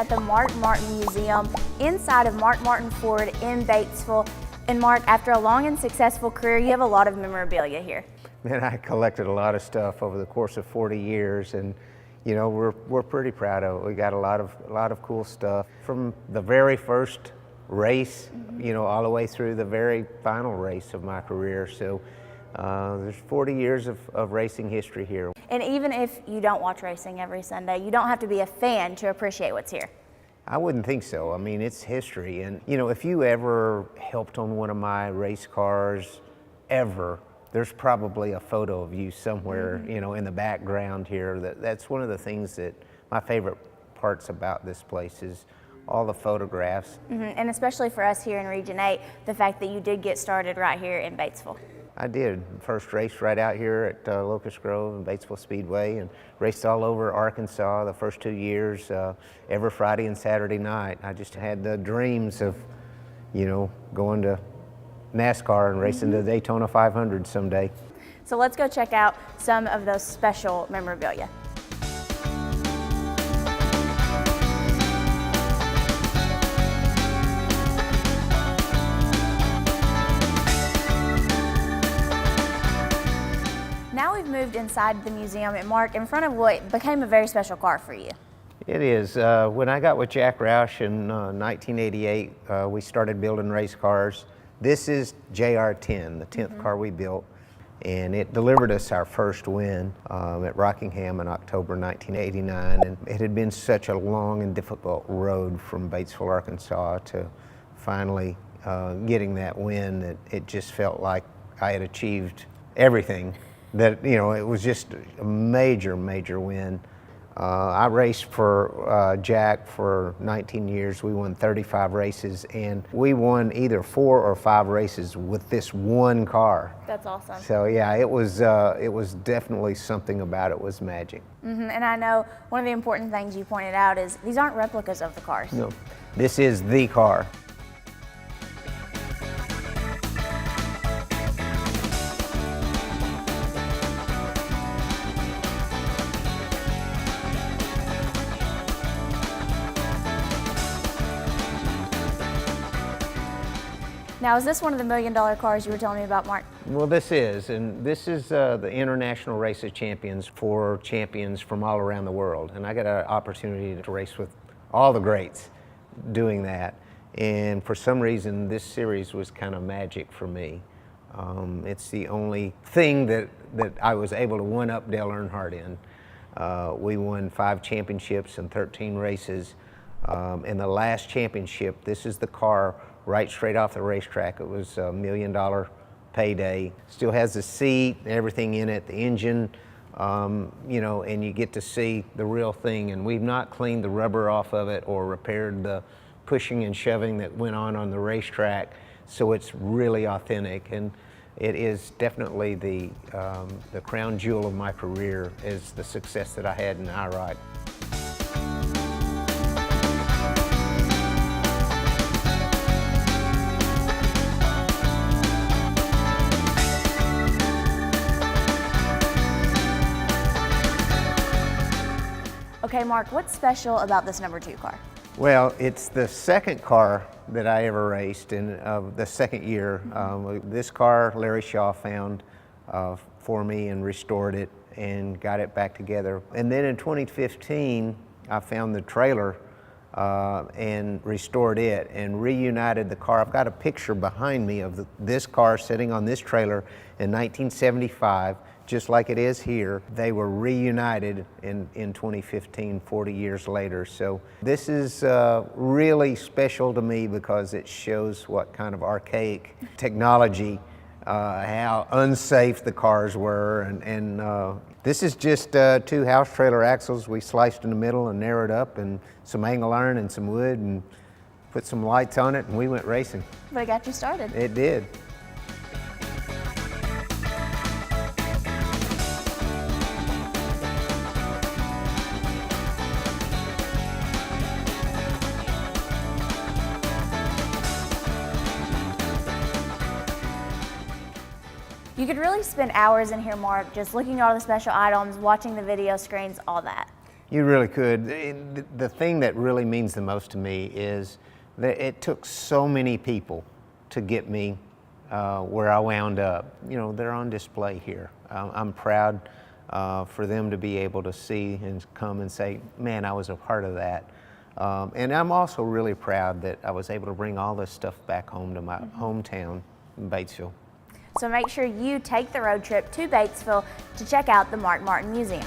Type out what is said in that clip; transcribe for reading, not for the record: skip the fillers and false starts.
at the Mark Martin Museum inside of Mark Martin Ford in Batesville. And Mark, after a long and successful career, you have a lot of memorabilia here. Man, I collected a lot of stuff over the course of 40 years, and you know, we're pretty proud of it. We got a lot of cool stuff from the very first race, you know, all the way through the very final race of my career. So there's 40 years of racing history here. And even if you don't watch racing every Sunday, you don't have to be a fan to appreciate what's here. I wouldn't think so. I mean, it's history. And you know, if you ever helped on one of my race cars ever, there's probably a photo of you somewhere, you know, in the background here. That's one of the things that my favorite parts about this place is all the photographs. And especially for us here in Region 8, the fact that you did get started right here in Batesville. I did. First race right out here at Locust Grove and Batesville Speedway, and raced all over Arkansas the first 2 years, every Friday and Saturday night. I just had the dreams of, you know, going to NASCAR and racing the Daytona 500 someday. So let's go check out some of those special memorabilia. Now we've moved inside the museum and Mark, in front of what became a very special car for you. It is. When I got with Jack Roush in 1988, we started building race cars. This is JR10, the 10th car we built, and it delivered us our first win at Rockingham in October 1989. And it had been such a long and difficult road from Batesville, Arkansas to finally getting that win that it just felt like I had achieved everything. That, you know, it was just a major, major win. I raced for Jack for 19 years. We won 35 races, and we won either 4 or 5 races with this one car. That's awesome. So yeah, it was definitely something about it was magic. And I know one of the important things you pointed out is these aren't replicas of the cars. No, this is the car. Now, is this one of the $1 million cars you were telling me about, Mark? Well, this is, and this is the International Race of Champions for champions from all around the world. And I got an opportunity to race with all the greats doing that. And for some reason, this series was kind of magic for me. It's the only thing that I was able to one-up Dale Earnhardt in. We won 5 championships and 13 races. In the last championship, this is the car right straight off the racetrack. It was a $1 million payday. Still has the seat, everything in it, the engine, you know, and you get to see the real thing. And we've not cleaned the rubber off of it or repaired the pushing and shoving that went on the racetrack. So it's really authentic, and it is definitely the crown jewel of my career is the success that I had in IROC. Okay, Mark, what's special about this number 2 car? Well, it's the second car that I ever raced in the second year. This car Larry Shaw found for me and restored it and got it back together. And then in 2015, I found the trailer and restored it and reunited the car. I've got a picture behind me of this car sitting on this trailer in 1975. Just like it is here. They were reunited in 2015, 40 years later. So this is really special to me because it shows what kind of archaic technology, how unsafe the cars were. And this is just 2 house trailer axles we sliced in the middle and narrowed up, and some angle iron and some wood, and put some lights on it, and we went racing. But it got you started. It did. You could really spend hours in here, Mark, just looking at all the special items, watching the video screens, all that. You really could. The thing that really means the most to me is that it took so many people to get me where I wound up. You know, they're on display here. I'm proud for them to be able to see and come and say, man, I was a part of that. And I'm also really proud that I was able to bring all this stuff back home to my hometown in Batesville. So make sure you take the road trip to Batesville to check out the Mark Martin Museum.